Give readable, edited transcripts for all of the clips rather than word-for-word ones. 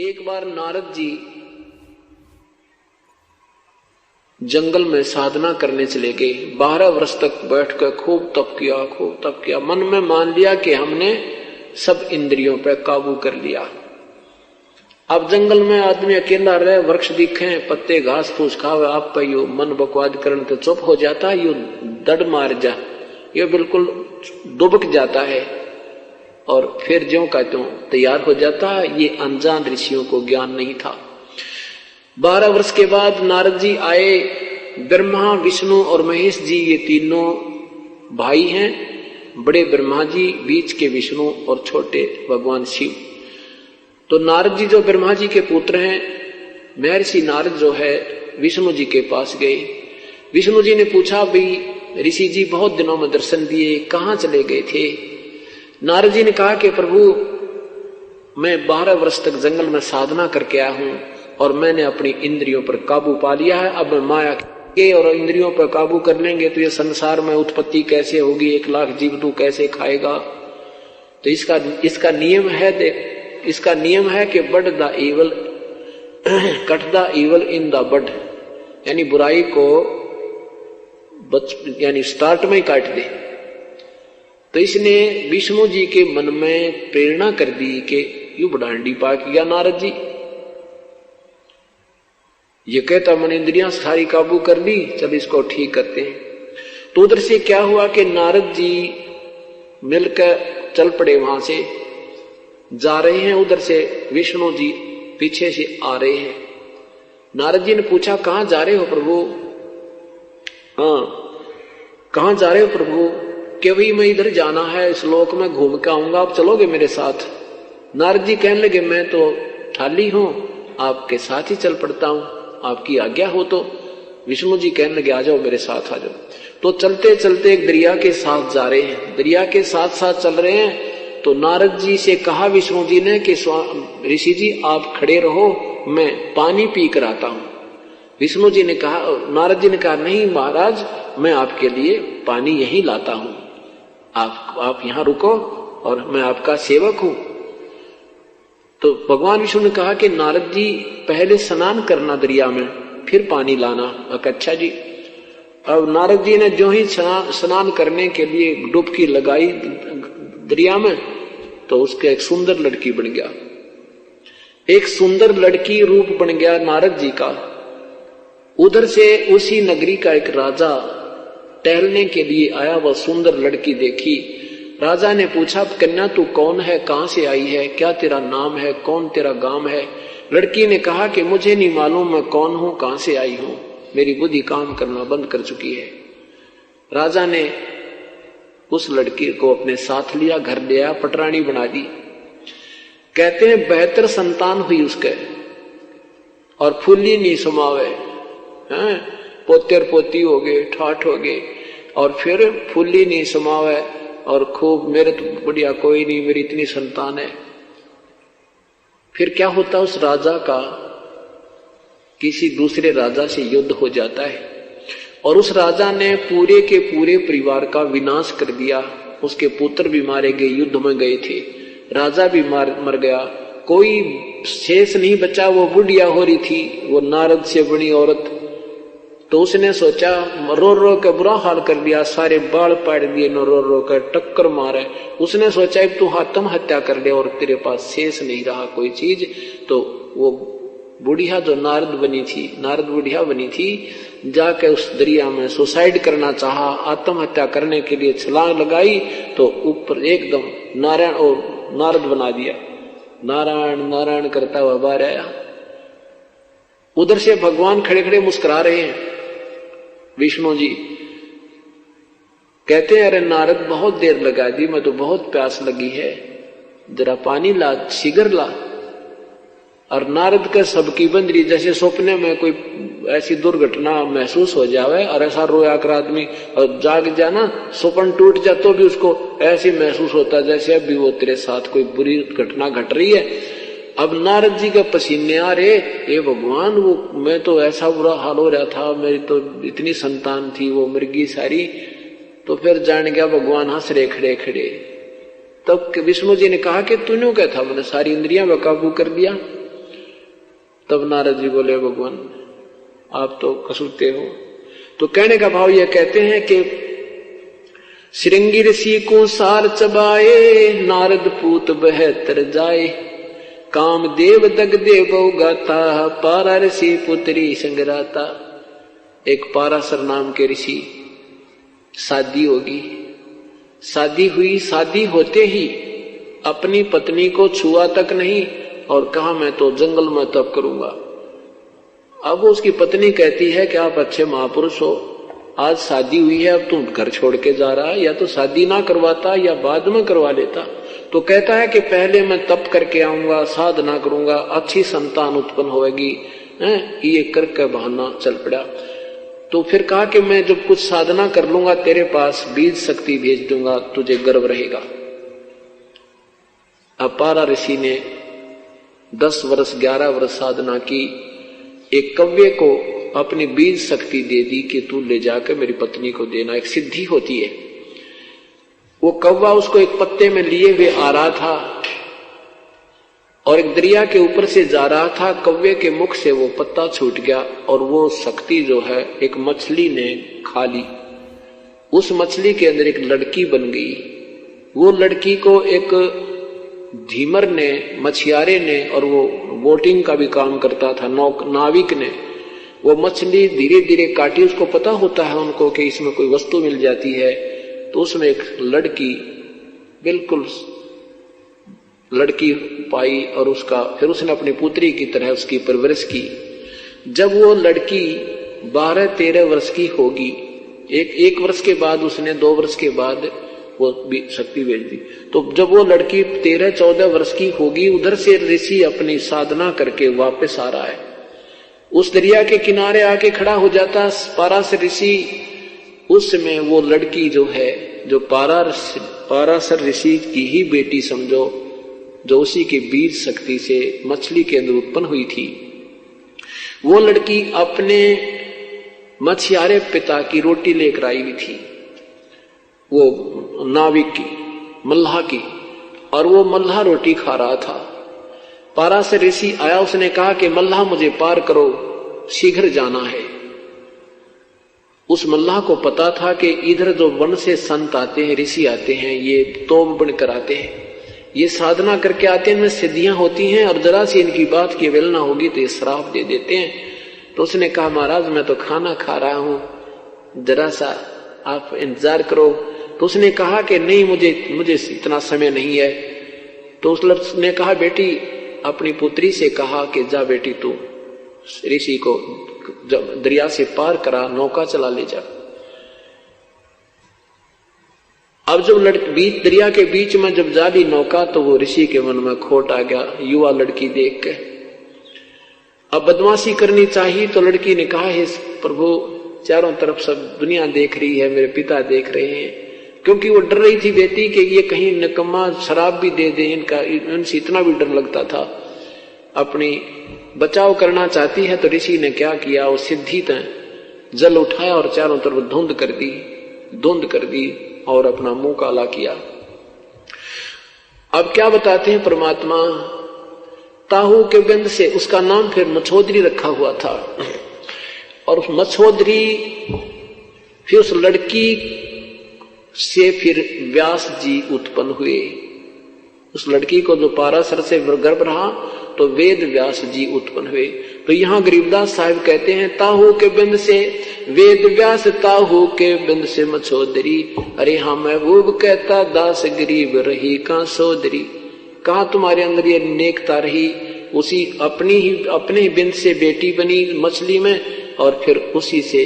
एक बार नारद जी जंगल में साधना करने चले गए। 12 वर्ष तक बैठकर खूब तप किया। मन में मान लिया कि हमने सब इंद्रियों पर काबू कर लिया। अब जंगल में आदमी अकेला रहे, वृक्ष दिखे, पत्ते घास फूस खावे, आप पे यू मन बकवाद करने तो चुप हो जाता, यू दड़ मार जा, ये बिल्कुल डुबक जाता है और फिर ज्यों का त्यों तैयार हो जाता। ये अनजान ऋषियों को ज्ञान नहीं था। 12 वर्ष के बाद नारद जी आए। ब्रह्मा, विष्णु और महेश जी ये तीनों भाई हैं। बड़े ब्रह्मा जी, बीच के विष्णु और छोटे भगवान शिव। तो नारद जी जो ब्रह्मा जी के पुत्र हैं, महर्षि नारद जो है विष्णु जी के पास गए। विष्णु जी ने पूछा, भाई ऋषि जी बहुत दिनों में दर्शन दिए, कहाँ चले गए थे? नारद जी ने कहा कि प्रभु मैं 12 वर्ष तक जंगल में साधना करके आया हूं और मैंने अपनी इंद्रियों पर काबू पा लिया है। अब मैं माया के और इंद्रियों पर काबू कर लेंगे तो ये संसार में उत्पत्ति कैसे होगी, 1 लाख जीव तू कैसे खाएगा? तो इसका नियम है कि bud the evil cut the evil in the bud, यानी बुराई को यानी स्टार्ट में ही काट दे। तो इसने विष्णु जी के मन में प्रेरणा कर दी कि यू बडांडी पा किया नारद जी, ये कहता मन इंद्रियां सारी काबू कर ली, चल इसको ठीक करते हैं। तो उधर से क्या हुआ कि नारद जी मिलकर चल पड़े, वहां से जा रहे हैं, उधर से विष्णु जी पीछे से आ रहे हैं। नारद जी ने पूछा, कहां जा रहे हो प्रभु? हाँ, कहां जा रहे हो प्रभु? कि भाई मैं इधर जाना है, इस लोक में घूम के आऊंगा, आप चलोगे मेरे साथ? नारद जी कहने लगे, मैं तो थाली हूं, आपके साथ ही चल पड़ता हूं, आपकी आज्ञा हो तो। विष्णु जी कहने लगे, आ जाओ मेरे साथ, आ जाओ। तो चलते चलते एक दरिया के साथ जा रहे हैं, दरिया के साथ साथ चल रहे हैं। तो नारद जी से कहा विष्णु जी ने कि ऋषि जी आप खड़े रहो, मैं पानी पी कर आता हूं। विष्णु जी ने कहा, नारद जी ने कहा, नहीं महाराज, मैं आपके लिए पानी यहीं लाता हूं, आप यहां रुको और मैं आपका सेवक हूं। तो भगवान विष्णु ने कहा कि नारद जी पहले स्नान करना दरिया में, फिर पानी लाना। अच्छा जी। अब नारद जी ने जो ही स्नान करने के लिए डुबकी लगाई दरिया में, तो उसके एक सुंदर लड़की बन गया, एक सुंदर लड़की रूप बन गया नारद जी का। उधर से उसी नगरी का एक राजा टहलने के लिए आया, वह सुंदर लड़की देखी। राजा ने पूछा, कन्या तू कौन है, कहां से आई है, क्या तेरा नाम है, कौन तेरा गांव है? लड़की ने कहा कि मुझे नहीं मालूम मैं कौन हूं, कहां से आई हूं, मेरी बुद्धि काम करना बंद कर चुकी है। राजा ने उस लड़की को अपने साथ लिया, घर ले आया, पटरानी बना दी। कहते हैं 72 संतान हुई उसके, और फूली नहीं समावे, पोतेर पोती हो गए, ठाठ हो गए, और फिर फूली नहीं समावे, और खूब मेरे तो बढ़िया कोई नहीं, मेरी इतनी संतान है। फिर क्या होता, उस राजा का किसी दूसरे राजा से युद्ध हो जाता है और उस राजा ने पूरे के पूरे परिवार का विनाश कर दिया। उसके पुत्र भी मारे गए, युद्ध में गए थे, राजा भी मर गया, कोई शेष नहीं बचा। वो बुढ़िया हो रही थी, वो नारद से बड़ी औरत। तो उसने सोचा, रो रो के बुरा हाल कर दिया, सारे बाल पाड़ दिए, नो रो रो कर टक्कर मारे। उसने सोचा तू आत्महत्या कर ले और तेरे पास शेष नहीं रहा कोई चीज। तो वो बुढ़िया जो नारद बुढ़िया बनी थी, जाके उस दरिया में सुसाइड करना चाहा, आत्महत्या करने के लिए छलांग लगाई, तो ऊपर एकदम नारायण और नारद बना दिया, नारायण नारायण करता हुआ बाहर आया। उधर से भगवान खड़े खड़े मुस्कुरा रहे हैं। विष्णु जी कहते हैं, अरे नारद बहुत देर लगा दी, मैं तो बहुत प्यास लगी है, जरा पानी ला, शीघ्र ला। और नारद के सबकी बंदरी, जैसे सपने में कोई ऐसी दुर्घटना महसूस हो जावे और ऐसा रोया कर आदमी और जाग जाना, सपन टूट जा तो भी उसको ऐसे महसूस होता जैसे अभी वो तेरे साथ कोई बुरी घटना घट रही है। अब नारद जी के पसीने आ रहे, ये भगवान, वो मैं तो ऐसा बुरा हाल हो रहा था, मेरी तो इतनी संतान थी, वो मृगी सारी। तो फिर जान गया भगवान, हंस रहे खड़े खड़े। तब विष्णु जी ने कहा कि तूने क्या था, मैंने सारी इंद्रियां बेकाबू कर दिया। तब नारद जी बोले भगवान आप तो कसूरते हो। तो कहने का भाव यह कहते हैं कि श्रृंगी ऋषि को सार चबाए, नारद पूत बहतर जाए, काम देव दग देव गाता, पारा ऋषि पुत्री संगराता। एक पाराशर नाम के ऋषि, शादी होगी, शादी हुई, शादी होते ही अपनी पत्नी को छुआ तक नहीं और कहा मैं तो जंगल में तप करूंगा। अब उसकी पत्नी कहती है कि आप अच्छे महापुरुष हो, आज शादी हुई है, अब तुम घर छोड़ के जा रहा है, या तो शादी ना करवाता या बाद में करवा लेता। तो कहता है कि पहले मैं तप करके आऊंगा, साधना करूंगा, अच्छी संतान उत्पन्न होगी, ये करके बहाना चल पड़ा। तो फिर कहा कि मैं जब कुछ साधना कर लूंगा तेरे पास बीज शक्ति भेज दूंगा, तुझे गर्व रहेगा। अब पारा ऋषि ने 10 वर्ष 11 वर्ष साधना की, एक कव्य को अपनी बीज शक्ति दे दी कि तू ले जाकर मेरी पत्नी को देना, एक सिद्धि होती है। वो कौवा उसको एक पत्ते में लिए हुए आ रहा था और एक दरिया के ऊपर से जा रहा था। कौवे के मुख से वो पत्ता छूट गया और वो शक्ति जो है एक मछली ने खा ली। उस मछली के अंदर एक लड़की बन गई। वो लड़की को एक धीमर ने, मछियारे ने, और वो बोटिंग का भी काम करता था, नाविक ने, वो मछली धीरे धीरे काटी। उसको पता होता है उनको कि इसमें कोई वस्तु मिल जाती है, तो उसमें एक लड़की, बिल्कुल लड़की पाई और उसका फिर उसने अपनी पुत्री की तरह उसकी परवरिश की। जब वो लड़की 12-13 वर्ष की होगी, एक वर्ष के बाद उसने 2 वर्ष के बाद वो शक्ति भेज दी। तो जब वो लड़की 13-14 वर्ष की होगी, उधर से ऋषि अपनी साधना करके वापस आ रहा है। उस दरिया के किनारे आके खड़ा हो जाता पाराशर ऋषि। उस समय वो लड़की जो है, जो पाराशर ऋषि की ही बेटी समझो, जो उसी के बीज शक्ति से मछली के अंदर उत्पन्न हुई थी, वो लड़की अपने मछियारे पिता की रोटी लेकर आई हुई थी, वो नाविक की, मल्लाह की, और वो मल्लाह रोटी खा रहा था। पाराशर ऋषि आया, उसने कहा कि मल्लाह मुझे पार करो, शीघ्र जाना है। उस मल्लाह को पता था कि इधर जो वन से संत आते हैं, ऋषि आते हैं, ये तोब बनकर आते हैं, ये साधना करके आते हैं, इनमें सिद्धियां होती हैं, और जरा सी इनकी बात की अवहेलना होगी तो ये श्राप दे देते हैं। तो उसने कहा महाराज मैं तो खाना खा रहा हूं, जरा सा आप इंतजार करो। तो उसने कहा कि नहीं, मुझे इतना समय नहीं है। तो उसने कहा बेटी, अपनी पुत्री से कहा कि जा बेटी तू ऋषि को दरिया से पार करा, नौका चला ले जा। अब जब दरिया के बीच में जब जा दी नौका, तो वो ऋषि के मन में खोट आ गया युवा लड़की देख के। अब बदमाशी करनी चाहिए, तो लड़की ने कहा हे प्रभु, चारों तरफ सब दुनिया देख रही है, मेरे पिता देख रहे हैं, क्योंकि वो डर रही थी बेटी कि ये कहीं निकम्मा शराब भी दे दे, इनसे इतना भी डर लगता था। अपनी बचाव करना चाहती है। तो ऋषि ने क्या किया, वो सिद्धि तय जल उठाया और चारों तरफ धुंध कर दी और अपना मुंह काला किया। अब क्या बताते हैं परमात्मा, ताहू के बिंद से, उसका नाम फिर मछोदरी रखा हुआ था, और मछोदरी फिर उस लड़की से फिर व्यास जी उत्पन्न हुए। उस लड़की को जो पाराशर से गर्भ रहा तो वेद व्यास जी उत्पन्न हुए। तो यहाँ गरीबदास साहिब कहते हैं ताहू के बिंद से वेद व्यास, ताहू के बिंद से मछोदरी, अरे हाँ महबूब कहता दास गरीब रही का सोदरी। कहा तुम्हारे अंदर ये नेकता रही, उसी अपने ही बिंद से बेटी बनी मछली में, और फिर उसी से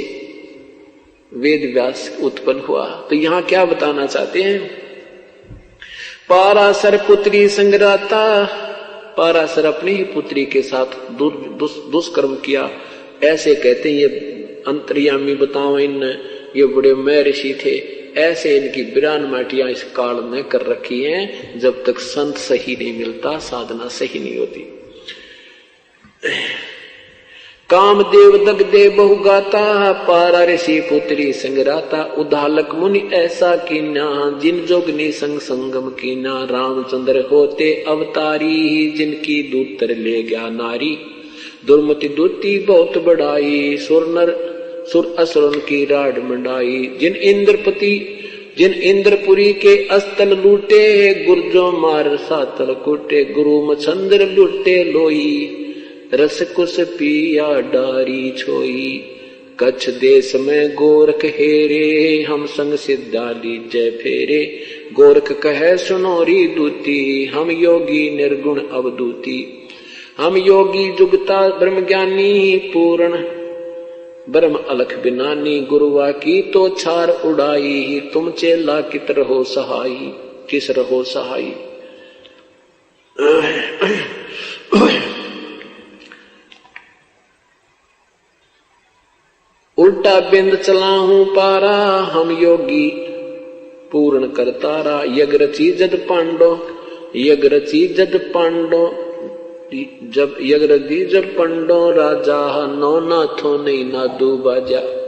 वेद व्यास उत्पन्न हुआ। तो यहाँ क्या बताना चाहते हैं, पाराशर पुत्री संगराता, पाराशर अपनी ही पुत्री के साथ दुष्कर्म किया। ऐसे कहते हैं ये अंतर्यामी बताओ, इन ये बड़े मैं ऋषि थे, ऐसे इनकी बिरान माटियां इस काल में कर रखी हैं। जब तक संत सही नहीं मिलता, साधना सही नहीं होती। कामदेव दग दे बहु गाता, पारा ऋषि पुत्री संगराता, उदालक मुनि ऐसा कीना, जिन जोगनी संग संगम कीना, रामचंद्र होते अवतारी, जिनकी दूतर ले गया नारी। दुर्मति दूती बहुत बढ़ाई, सुर असुरन की राड मंडाई। जिन इंद्रपुरी के अस्तल लूटे, गुर्जो मार सातल कूटे। गुरु मछंद्र लूटे लोई, रस कुस पिया डारी छोई। कच्छ देश में गोरख हेरे, हम संग सिद्धा लीजय फेरे। गोरख कहे सुनोरी दूती, हम योगी निर्गुण अवधूती। हम योगी जुगता ब्रह्म ज्ञानी, पूर्ण ब्रह्म अलख बिनानी। गुरुवा की तो छार उड़ाई, तुम चेला कित रहो सहाई, किस रहो सहाई। उल्टा बिंद चला हूं पारा, हम योगी पूर्ण करतारा। यग रची जद पांडो, यग रची जद पांडो, जब यग रची जब पंडो राजा। नौ नाथों नहीं नादू बाजा।